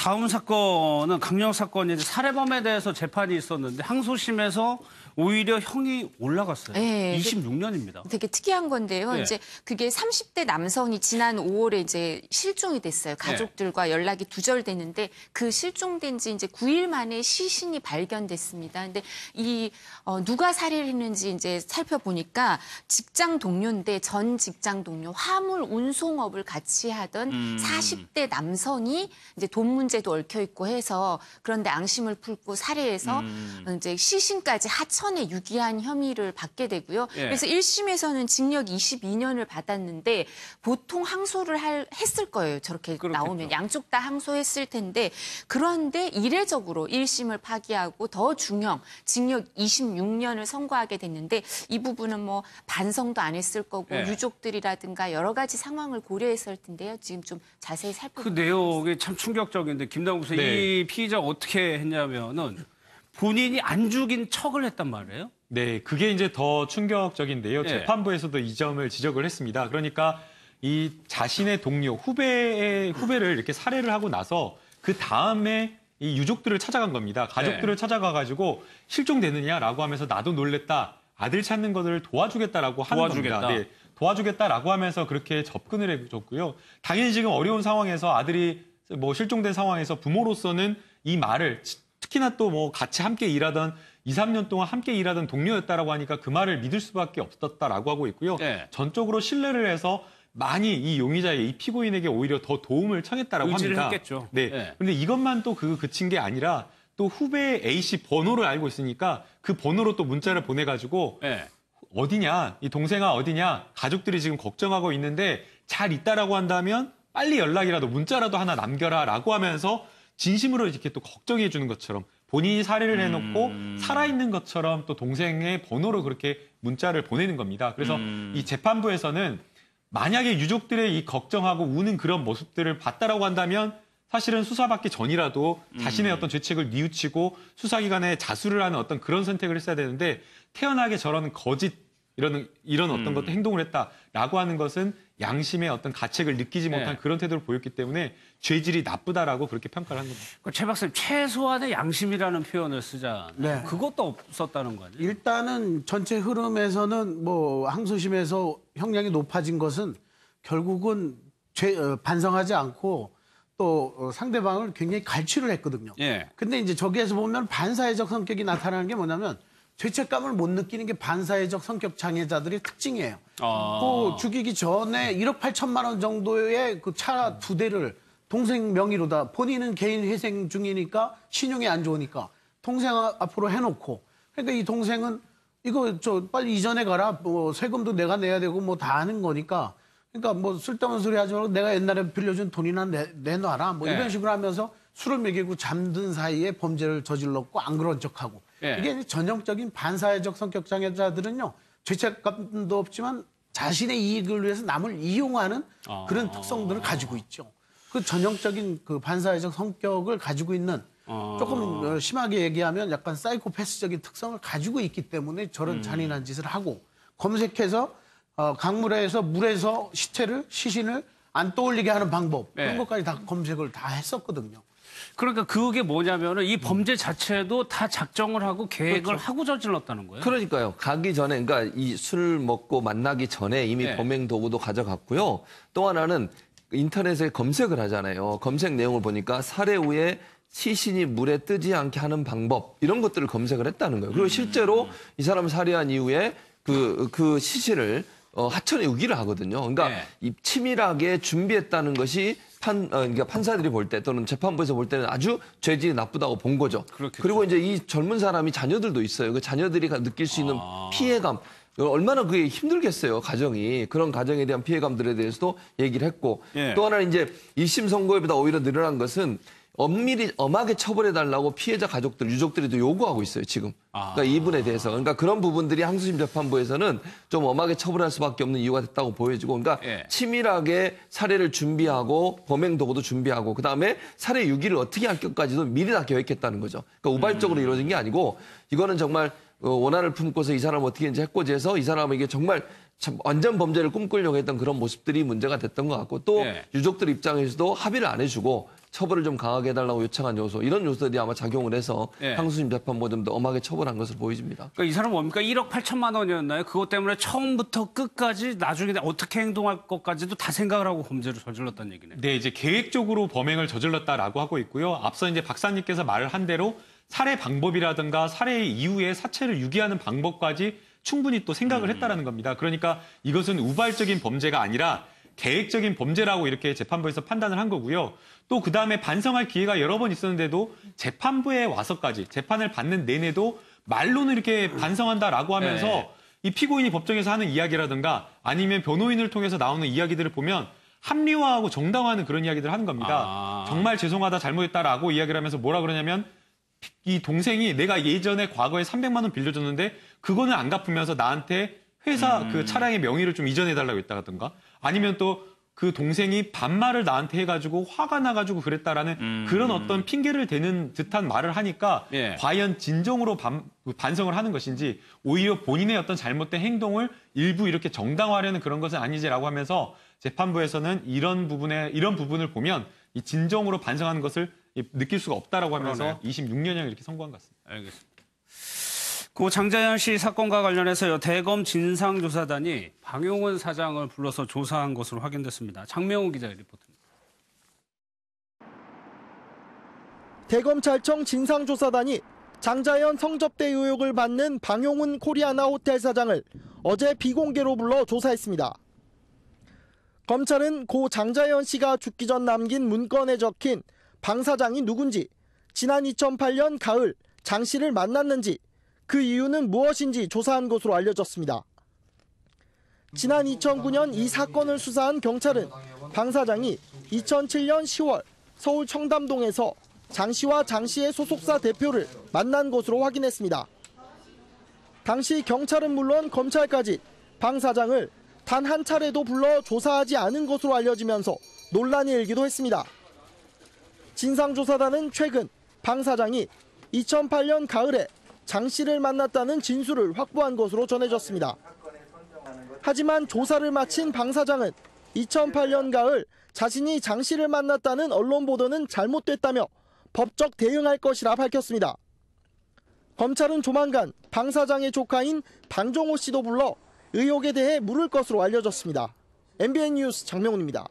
다음 사건은 강력 사건이 이제 살해범에 대해서 재판이 있었는데 항소심에서 오히려 형이 올라갔어요. 네, 26년입니다. 되게 특이한 건데요. 네. 이제 그게 30대 남성이 지난 5월에 이제 실종이 됐어요. 가족들과 연락이 두절됐는데 그 실종된 지 이제 9일 만에 시신이 발견됐습니다. 근데 이 누가 살해를 했는지 이제 살펴보니까 직장 동료인데 전 직장 동료 화물 운송업을 같이 하던 40대 남성이 이제 돈 문제도 얽혀 있고 해서 그런데 앙심을 품고 살해해서 이제 시신까지 하천에 유기한 혐의를 받게 되고요. 예. 그래서 1심에서는 징역 22년을 받았는데 보통 항소를 했을 거예요. 저렇게 그렇겠죠. 나오면 양쪽 다 항소했을 텐데 그런데 이례적으로 1심을 파기하고 더 중형 징역 26년을 선고하게 됐는데 이 부분은 뭐 반성도 안 했을 거고 예. 유족들이라든가 여러 가지 상황을 고려했을 텐데요. 지금 좀 자세히 그 살펴보겠습니다. 내용이 참 충격적인데 김남국 선생 네. 이 피의자가 어떻게 했냐면은 본인이 안 죽인 척을 했단 말이에요. 네, 그게 이제 더 충격적인데요. 예. 재판부에서도 이 점을 지적을 했습니다. 그러니까 이 자신의 동료, 후배를 이렇게 살해를 하고 나서 그 다음에 이 유족들을 찾아간 겁니다. 가족들을 찾아가가지고 실종되느냐라고 하면서 나도 놀랬다. 아들 찾는 것을 도와주겠다라고 하는 도와주겠다. 겁니다. 네, 도와주겠다라고 하면서 그렇게 접근을 해줬고요. 당연히 지금 어려운 상황에서 아들이 뭐 실종된 상황에서 부모로서는 이 말을 특히나 또 뭐 같이 함께 일하던 2, 3년 동안 함께 일하던 동료였다라고 하니까 그 말을 믿을 수밖에 없었다라고 하고 있고요. 네. 전적으로 신뢰를 해서 많이 이 용의자의 이 피고인에게 오히려 더 도움을 청했다라고 의지를 합니다. 했겠죠. 네. 네. 그런데 이것만 또 그친 게 아니라 또 후배 A씨 번호를 알고 있으니까 그 번호로 또 문자를 보내가지고 예. 어디냐, 이 동생아 어디냐, 가족들이 지금 걱정하고 있는데 잘 있다라고 한다면 빨리 연락이라도 문자라도 하나 남겨라라고 하면서 진심으로 이렇게 또 걱정해 주는 것처럼 본인이 살해를 해놓고 살아있는 것처럼 또 동생의 번호로 그렇게 문자를 보내는 겁니다. 그래서 이 재판부에서는 만약에 유족들의 이 걱정하고 우는 그런 모습들을 봤다라고 한다면 사실은 수사받기 전이라도 자신의 어떤 죄책을 뉘우치고 수사기관에 자수를 하는 어떤 그런 선택을 했어야 되는데 태연하게 저런 거짓 이런 어떤 것도 행동을 했다라고 하는 것은 양심의 어떤 가책을 느끼지 못한 네. 그런 태도를 보였기 때문에 죄질이 나쁘다라고 그렇게 평가를 한 겁니다. 최 박사님 최소한의 양심이라는 표현을 쓰자. 네. 그것도 없었다는 거죠. 일단은 전체 흐름에서는 뭐 항소심에서 형량이 높아진 것은 결국은 반성하지 않고 또 상대방을 굉장히 갈취를 했거든요. 예. 근데 이제 저기에서 보면 반사회적 성격이 나타나는 게 뭐냐면 죄책감을 못 느끼는 게 반사회적 성격 장애자들의 특징이에요. 그 죽이기 전에 1억 8천만 원 정도의 그 차 2대를 동생 명의로다. 본인은 개인 회생 중이니까 신용이 안 좋으니까 동생 앞으로 해놓고. 그러니까 이 동생은 이거 빨리 이전에 가라. 뭐 세금도 내가 내야 되고 뭐 다 하는 거니까. 그러니까 뭐 쓸데없는 소리 하지 말고 내가 옛날에 빌려준 돈이나 내놔라. 뭐 이런 식으로 하면서 술을 먹이고 잠든 사이에 범죄를 저질렀고 안 그런 척하고. 이게 전형적인 반사회적 성격 장애자들은요. 죄책감도 없지만 자신의 이익을 위해서 남을 이용하는 그런 특성들을 가지고 있죠. 그 전형적인 그 반사회적 성격을 가지고 있는 조금 심하게 얘기하면 약간 사이코패스적인 특성을 가지고 있기 때문에 저런 잔인한 짓을 하고 검색해서 강물에서 물에서 시신을 안 떠올리게 하는 방법 그런 것까지 다 검색을 다 했었거든요. 그러니까 그게 뭐냐면은 이 범죄 자체도 다 작정을 하고 계획을 하고 저질렀다는 거예요. 그러니까요. 가기 전에, 그러니까 이 술 먹고 만나기 전에 이미 네. 범행 도구도 가져갔고요. 또 하나는 인터넷에 검색을 하잖아요. 검색 내용을 보니까 살해 후에 시신이 물에 뜨지 않게 하는 방법 이런 것들을 검색을 했다는 거예요. 그리고 실제로 이 사람을 살해한 이후에 그 시신을 하천에 유기를 하거든요. 그러니까 네. 이 치밀하게 준비했다는 것이 그러니까 판사들이 볼 때 또는 재판부에서 볼 때는 아주 죄질이 나쁘다고 본 거죠. 그렇겠죠. 그리고 이제 이 젊은 사람이 자녀들도 있어요. 그 자녀들이 느낄 수 있는 피해감. 얼마나 그게 힘들겠어요, 가정이. 그런 가정에 대한 피해감들에 대해서도 얘기를 했고. 예. 또 하나는 이제 1심 선고에보다 오히려 늘어난 것은 엄하게 처벌해달라고 피해자 가족들, 유족들이 또 요구하고 있어요, 지금. 그러니까 이분에 대해서. 그러니까 그런 부분들이 항소심 재판부에서는 좀 엄하게 처벌할 수밖에 없는 이유가 됐다고 보여지고. 그러니까 치밀하게 살해를 준비하고 범행 도구도 준비하고 그다음에 살해 유기를 어떻게 할 것까지도 미리 다 계획했다는 거죠. 그러니까 우발적으로 이루어진 게 아니고 이거는 정말 원한을 품고서 이 사람을 어떻게든지 해코지해서 이 사람에게 정말 참 완전 범죄를 꿈꾸려고 했던 그런 모습들이 문제가 됐던 것 같고 또 예. 유족들 입장에서도 합의를 안 해주고 처벌을 좀 강하게 해달라고 요청한 요소 이런 요소들이 아마 작용을 해서 예. 항소심 재판부가 좀 더 엄하게 처벌한 것으로 보여집니다. 그러니까 이 사람 뭡니까? 1억 8천만 원이었나요? 그것 때문에 처음부터 끝까지 나중에 어떻게 행동할 것까지도 다 생각을 하고 범죄를 저질렀다는 얘기네요. 네, 이제 계획적으로 범행을 저질렀다라고 하고 있고요. 앞서 이제 박사님께서 말을 한 대로 살해 방법이라든가 살해 이후에 사체를 유기하는 방법까지 충분히 또 생각을 했다라는 겁니다. 그러니까 이것은 우발적인 범죄가 아니라 계획적인 범죄라고 이렇게 재판부에서 판단을 한 거고요. 또 그다음에 반성할 기회가 여러 번 있었는데도 재판부에 와서까지 재판을 받는 내내도 말로는 이렇게 반성한다라고 하면서 네. 이 피고인이 법정에서 하는 이야기라든가 아니면 변호인을 통해서 나오는 이야기들을 보면 합리화하고 정당화하는 그런 이야기들을 하는 겁니다. 정말 죄송하다 잘못했다라고 이야기를 하면서 뭐라 그러냐면 이 동생이 내가 예전에 과거에 300만 원 빌려줬는데 그거는 안 갚으면서 나한테 회사 그 차량의 명의를 좀 이전해달라고 했다든가 아니면 또 그 동생이 반말을 나한테 해가지고 화가 나가지고 그랬다라는 그런 어떤 핑계를 대는 듯한 말을 하니까 예. 과연 진정으로 반성을 하는 것인지 오히려 본인의 어떤 잘못된 행동을 일부 이렇게 정당화하려는 그런 것은 아니지라고 하면서 재판부에서는 이런 부분을 보면 이 진정으로 반성하는 것을 느낄 수가 없다라고 하면서 그러네요. 26년형 이렇게 선고한 것 같습니다. 알겠습니다. 고 장자연 씨 사건과 관련해서요. 대검 진상조사단이 방용훈 사장을 불러서 조사한 것으로 확인됐습니다. 장명호 기자의 리포트입니다. 대검찰청 진상조사단이 장자연 성접대 의혹을 받는 방용훈 코리아나 호텔 사장을 어제 비공개로 불러 조사했습니다. 검찰은 고 장자연 씨가 죽기 전 남긴 문건에 적힌 방 사장이 누군지, 지난 2008년 가을 장 씨를 만났는지, 그 이유는 무엇인지 조사한 것으로 알려졌습니다. 지난 2009년 이 사건을 수사한 경찰은 방 사장이 2007년 10월 서울 청담동에서 장 씨와 장 씨의 소속사 대표를 만난 것으로 확인했습니다. 당시 경찰은 물론 검찰까지 방 사장을 단 한 차례도 불러 조사하지 않은 것으로 알려지면서 논란이 일기도 했습니다. 진상조사단은 최근 방 사장이 2008년 가을에 장 씨를 만났다는 진술을 확보한 것으로 전해졌습니다. 하지만 조사를 마친 방 사장은 2008년 가을 자신이 장 씨를 만났다는 언론 보도는 잘못됐다며 법적 대응할 것이라 밝혔습니다. 검찰은 조만간 방 사장의 조카인 방종호 씨도 불러 의혹에 대해 물을 것으로 알려졌습니다. MBN 뉴스 장명훈입니다.